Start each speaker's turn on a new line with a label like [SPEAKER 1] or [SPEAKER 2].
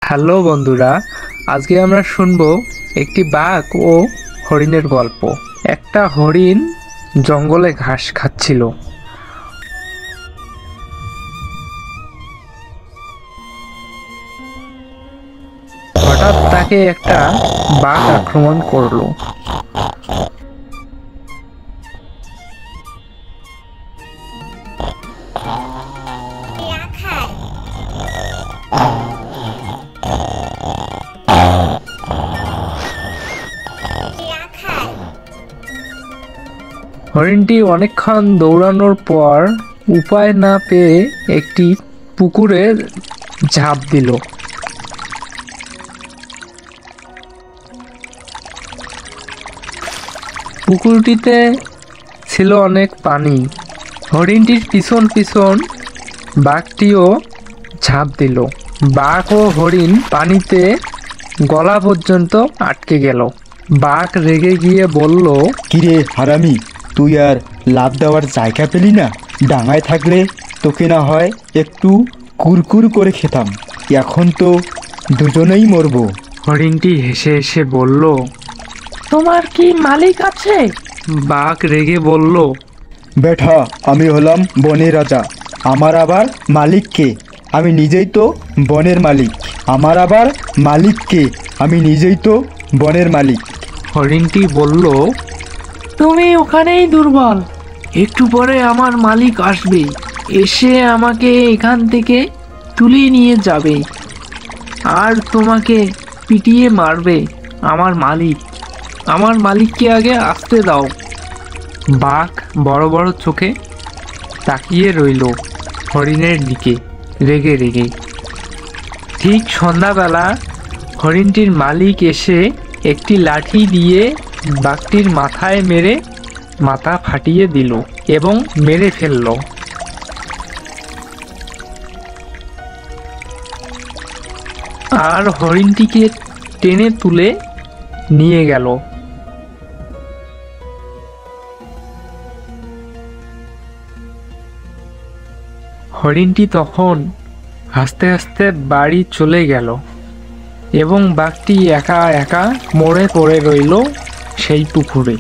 [SPEAKER 1] Hello বন্ধুরা, আজকে আমরা শুনবো একটি বাঘ ও হরিণের গল্প। একটা হরিণ জঙ্গলে ঘাস খাচ্ছিল। হঠাৎ তাকে একটা বাঘ আক্রমণ করলো। হরিণটি অনেকক্ষণ দৌড়ানোর পর উপায় না পেয়ে একটি পুকুরে ঝাঁপ দিল। পুকুরটিতে ছিল অনেক পানি। হরিণটির পিছন পিছন বাঘটিও ঝাঁপ দিল। বাঘ ও হরিণ পানিতে গলা পর্যন্ত আটকে গেল। বাঘ রেগে গিয়ে বলল,
[SPEAKER 2] কিরে হারামি, তুই আর লাফ দেওয়ার জায়গা পেলি না? ডাঙায় থাকলে তোকে না হয় একটু কুরকুর করে খেতাম, এখন তো দুজনেই মরবো।
[SPEAKER 1] হরিণটি হেসে হেসে বলল, তোমার কি মালিক আছে? বাঘ রেগে বলল,
[SPEAKER 2] বেটা, আমি হলাম বনের রাজা, আমার আবার মালিক কে? আমি নিজেই তো বনের মালিক। আমার আবার মালিক কে? আমি নিজেই তো বনের মালিক।
[SPEAKER 1] হরিণটি বলল, তুমি ওখানেই দুর্বল, একটু পরে আমার মালিক আসবে, এসে আমাকে এখান থেকে তুলে নিয়ে যাবে আর তোমাকে পিটিয়ে মারবে। আমার মালিককে আগে আসতে দাও। বাঘ বড় বড় চোখে তাকিয়ে রইল হরিণের দিকে রেগে রেগে। ঠিক সন্ধ্যাবেলা হরিণটির মালিক এসে একটি লাঠি দিয়ে বাঘটির মাথায় মেরে মাথা ফাটিয়ে দিল এবং মেরে ফেলল। আর হরিণটিকে টেনে তুলে নিয়ে গেল। হরিণটি তখন হাসতে হাসতে বাড়ি চলে গেল এবং বাঘটি একা একা মরে পড়ে রইল সেই পুকুরে।